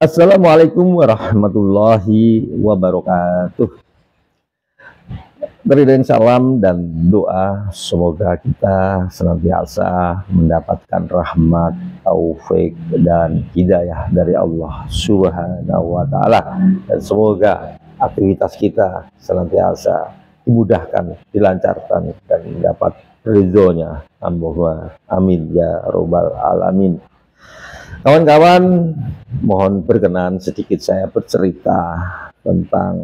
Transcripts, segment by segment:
Assalamualaikum warahmatullahi wabarakatuh. Beriring salam dan doa semoga kita senantiasa mendapatkan rahmat, taufik dan hidayah dari Allah Subhanahu wa taala, dan semoga aktivitas kita senantiasa dimudahkan, dilancarkan dan mendapat ridhonya. Amin ya robbal alamin. Kawan-kawan, mohon berkenan sedikit saya bercerita tentang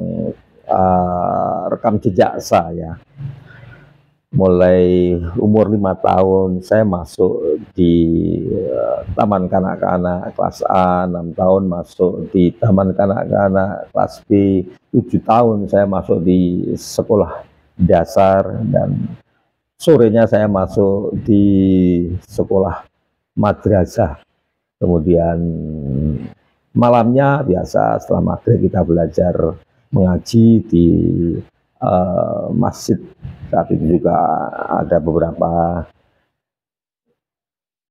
rekam jejak saya. Mulai umur 5 tahun saya masuk di taman kanak-kanak kelas A, 6 tahun masuk di taman kanak-kanak kelas B, 7 tahun saya masuk di sekolah dasar, dan sorenya saya masuk di sekolah madrasah. Kemudian malamnya biasa setelah maghrib kita belajar mengaji di masjid. Saat itu juga ada beberapa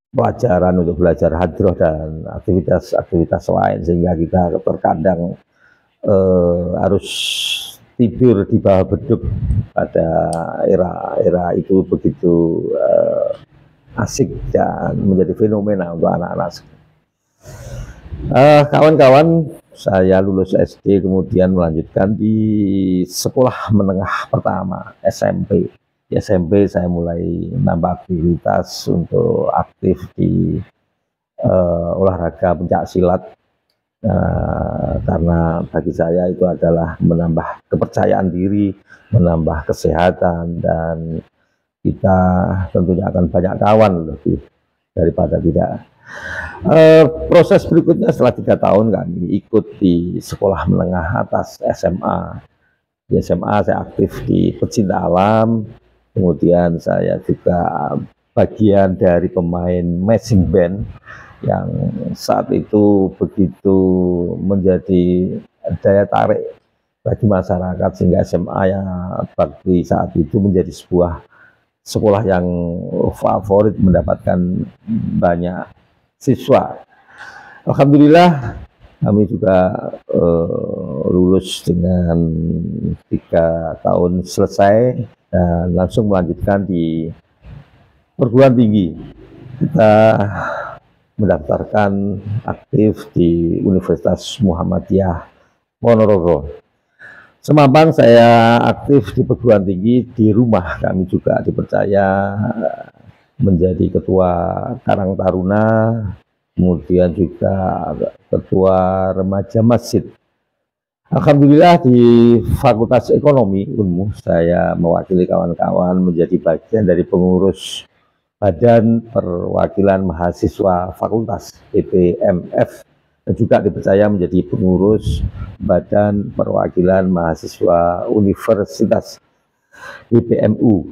pelajaran untuk belajar hadroh dan aktivitas-aktivitas lain, sehingga kita terkadang harus tidur di bawah beduk. Pada era itu begitu asik dan menjadi fenomena untuk anak-anak. Kawan-kawan, saya lulus SD kemudian melanjutkan di sekolah menengah pertama SMP. Di SMP saya mulai nambah aktivitas untuk aktif di olahraga pencak silat, karena bagi saya itu adalah menambah kepercayaan diri, menambah kesehatan, dan kita tentunya akan banyak kawan lebih daripada tidak. Proses berikutnya setelah 3 tahun kami ikut di sekolah menengah atas SMA. Di SMA saya aktif di pecinta alam, kemudian saya juga bagian dari pemain marching band yang saat itu begitu menjadi daya tarik bagi masyarakat, sehingga SMA yang bagi saat itu menjadi sebuah sekolah yang favorit, mendapatkan banyak siswa. Alhamdulillah kami juga lulus dengan 3 tahun selesai dan langsung melanjutkan di perguruan tinggi. Kita mendaftarkan aktif di Universitas Muhammadiyah Ponorogo. Semampang saya aktif di perguruan tinggi, di rumah kami juga dipercaya menjadi ketua Karang Taruna, kemudian juga ketua remaja masjid. Alhamdulillah di Fakultas Ekonomi Unmu saya mewakili kawan-kawan menjadi bagian dari pengurus Badan Perwakilan Mahasiswa Fakultas BPMF, dan juga dipercaya menjadi pengurus Badan Perwakilan Mahasiswa Universitas BPMU.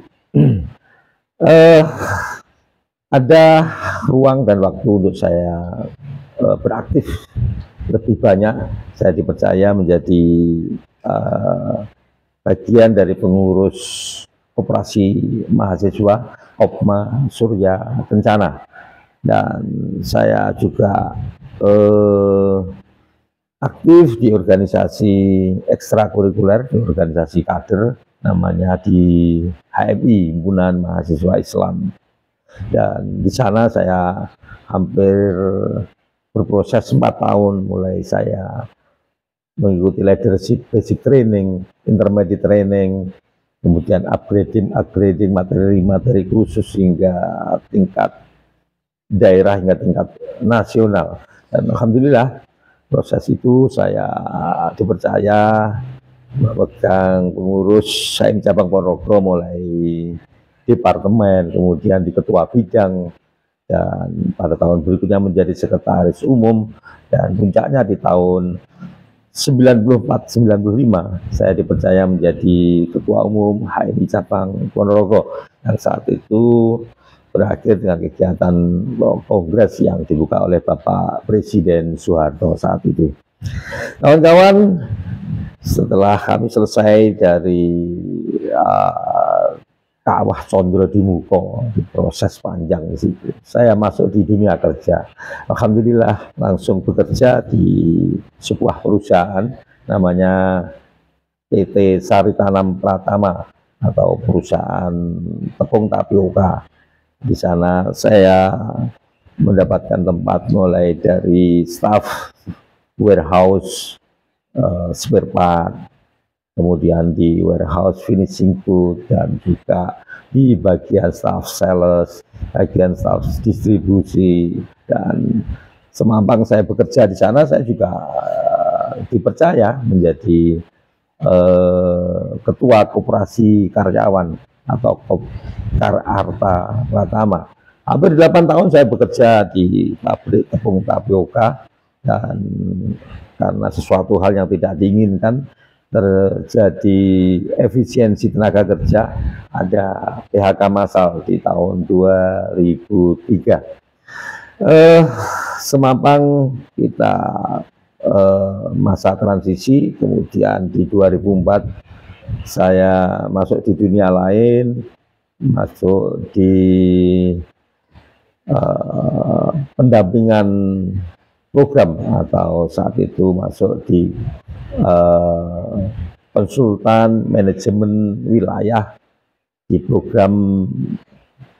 Ada ruang dan waktu untuk saya beraktif lebih banyak. Saya dipercaya menjadi bagian dari pengurus operasi mahasiswa Opma Surya Kencana, dan saya juga aktif di organisasi ekstrakurikuler, di organisasi kader, namanya di HMI, Himpunan Mahasiswa Islam. Dan di sana saya hampir berproses 4 tahun, mulai saya mengikuti leadership basic training, intermediate training, kemudian upgrading materi-materi khusus hingga tingkat daerah, hingga tingkat nasional. Dan alhamdulillah proses itu saya dipercaya memegang pengurus SAIM cabang Ponorogo, mulai departemen, kemudian di ketua bidang, dan pada tahun berikutnya menjadi sekretaris umum, dan puncaknya di tahun 94-95 saya dipercaya menjadi ketua umum HMI cabang Ponorogo, yang saat itu berakhir dengan kegiatan kongres yang dibuka oleh Bapak Presiden Soeharto saat itu. Kawan-kawan, setelah kami selesai dari kawah condro di muko, di proses panjang di situ. Saya masuk di dunia kerja. Alhamdulillah langsung bekerja di sebuah perusahaan namanya PT Sari Tanam Pratama atau perusahaan tepung tapioka. Di sana saya mendapatkan tempat mulai dari staff, warehouse, spare part, kemudian di warehouse finishing good, dan juga di bagian staff sales, bagian staff distribusi. Dan semampang saya bekerja di sana, saya juga dipercaya menjadi ketua koperasi karyawan atau Kar Arta Pratama. Hampir 8 tahun saya bekerja di pabrik tepung tapioka, dan karena sesuatu hal yang tidak diinginkan terjadi efisiensi tenaga kerja, ada PHK massal di tahun 2003. Semampang kita masa transisi, kemudian di 2004 saya masuk di dunia lain, masuk di pendampingan program, atau saat itu masuk di konsultan manajemen wilayah di program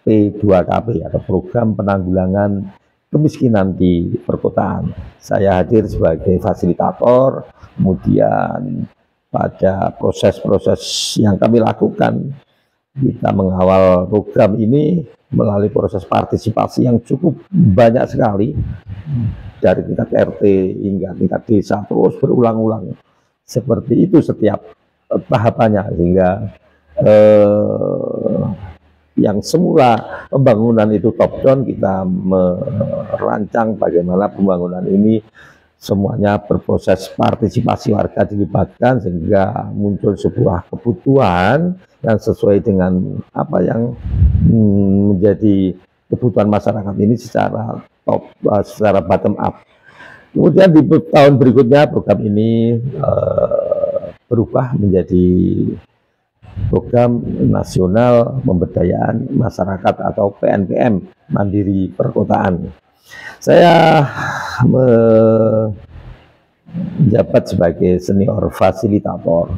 P2KP atau program penanggulangan kemiskinan di perkotaan. Saya hadir sebagai fasilitator, kemudian pada proses-proses yang kami lakukan, kita mengawal program ini melalui proses partisipasi yang cukup banyak sekali, dari tingkat RT hingga tingkat desa, terus berulang-ulang. Seperti itu setiap tahapannya, sehingga yang semula pembangunan itu top down, kita merancang bagaimana pembangunan ini semuanya berproses partisipasi warga dilibatkan, sehingga muncul sebuah kebutuhan yang sesuai dengan apa yang menjadi kebutuhan masyarakat ini secara bottom up. Kemudian di tahun berikutnya program ini berubah menjadi Program Nasional Pemberdayaan Masyarakat atau PNPM Mandiri Perkotaan. Saya menjabat sebagai senior fasilitator.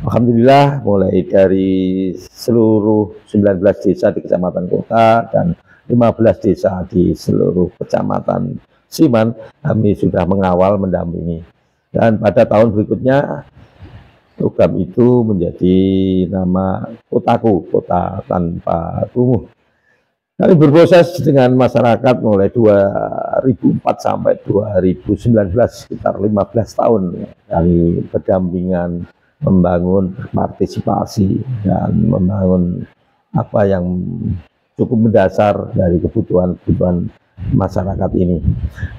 Alhamdulillah mulai dari seluruh 19 desa di Kecamatan Kota dan 15 desa di seluruh Kecamatan Siman, kami sudah mengawal, mendampingi. Dan pada tahun berikutnya program itu menjadi nama Kotaku, Kota Tanpa Kumuh. Kami berproses dengan masyarakat mulai 2004 sampai 2019, sekitar 15 tahun. Kami berdampingan, membangun, berpartisipasi, dan membangun apa yang cukup mendasar dari kebutuhan-kebutuhan masyarakat ini.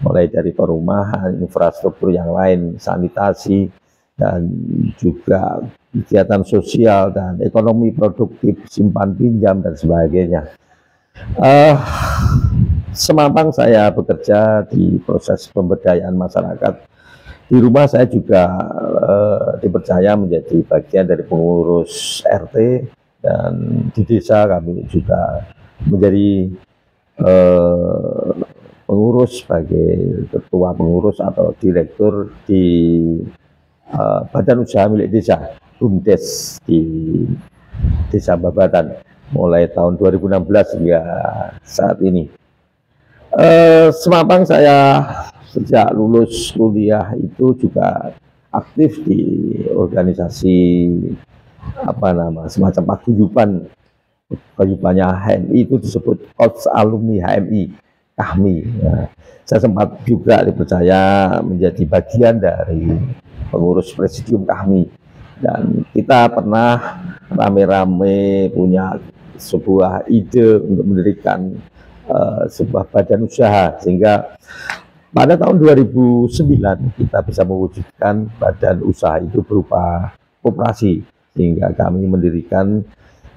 Mulai dari perumahan, infrastruktur yang lain, sanitasi, dan juga kegiatan sosial dan ekonomi produktif, simpan pinjam, dan sebagainya. Semampang saya bekerja di proses pemberdayaan masyarakat. Di rumah saya juga dipercaya menjadi bagian dari pengurus RT, dan di desa kami juga menjadi pengurus sebagai ketua pengurus atau direktur di Badan Usaha Milik Desa, BUMDes, di Desa Babatan mulai tahun 2016 hingga saat ini. Semampang saya sejak lulus kuliah itu juga aktif di organisasi semacam paguyubannya HMI, itu disebut Korps Alumni HMI, KAHMI. Saya sempat juga dipercaya menjadi bagian dari pengurus presidium KAHMI, dan kita pernah rame-rame punya sebuah ide untuk mendirikan sebuah badan usaha, sehingga pada tahun 2009 kita bisa mewujudkan badan usaha itu berupa koperasi, sehingga kami mendirikan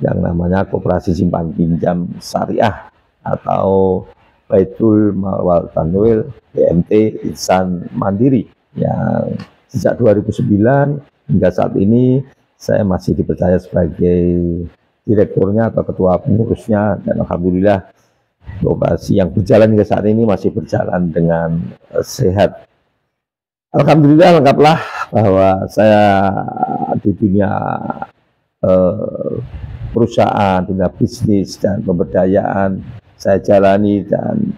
yang namanya Koperasi Simpan Pinjam Syariah atau Baitul Mal wal Tanwil BMT Insan Mandiri, yang sejak 2009 hingga saat ini saya masih dipercaya sebagai direkturnya atau ketua pengurusnya, dan alhamdulillah operasi yang berjalan hingga saat ini masih berjalan dengan sehat. Alhamdulillah lengkaplah bahwa saya di dunia perusahaan, dunia bisnis dan pemberdayaan saya jalani, dan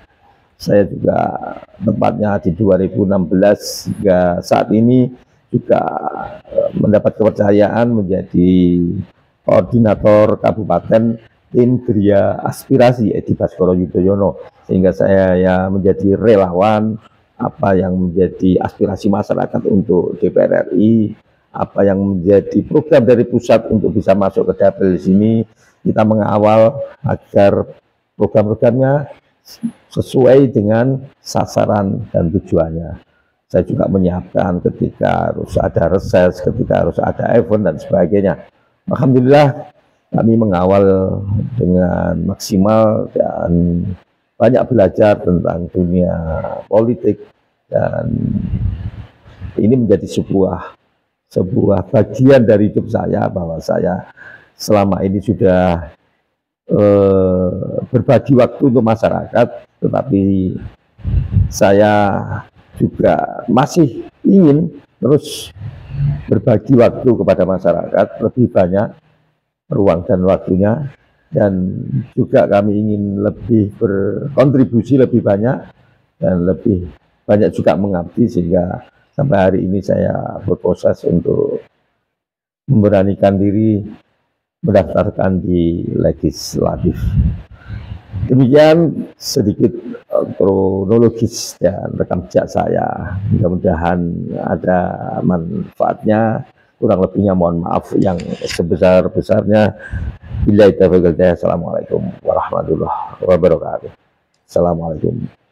saya juga tepatnya di 2016 hingga saat ini juga mendapat kepercayaan menjadi koordinator Kabupaten tim Gria Aspirasi Edi Baskoro Yudhoyono, sehingga saya ya menjadi relawan apa yang menjadi aspirasi masyarakat untuk DPR RI, apa yang menjadi program dari pusat untuk bisa masuk ke dapil di sini, kita mengawal agar program-programnya sesuai dengan sasaran dan tujuannya. Saya juga menyiapkan ketika harus ada reses, ketika harus ada event dan sebagainya. Alhamdulillah kami mengawal dengan maksimal dan banyak belajar tentang dunia politik, dan ini menjadi sebuah bagian dari hidup saya, bahwa saya selama ini sudah berbagi waktu untuk masyarakat, tetapi saya juga masih ingin terus berbagi waktu kepada masyarakat, lebih banyak ruang dan waktunya, dan juga kami ingin lebih berkontribusi lebih banyak dan lebih banyak juga mengabdi, sehingga sampai hari ini saya berproses untuk memberanikan diri mendaftarkan di legislatif. Demikian sedikit kronologis dan rekam jejak saya, mudah-mudahan ada manfaatnya. Kurang lebihnya mohon maaf yang sebesar-besarnya. Billahi taufiq wal hidayah. Assalamualaikum warahmatullahi wabarakatuh. Assalamualaikum.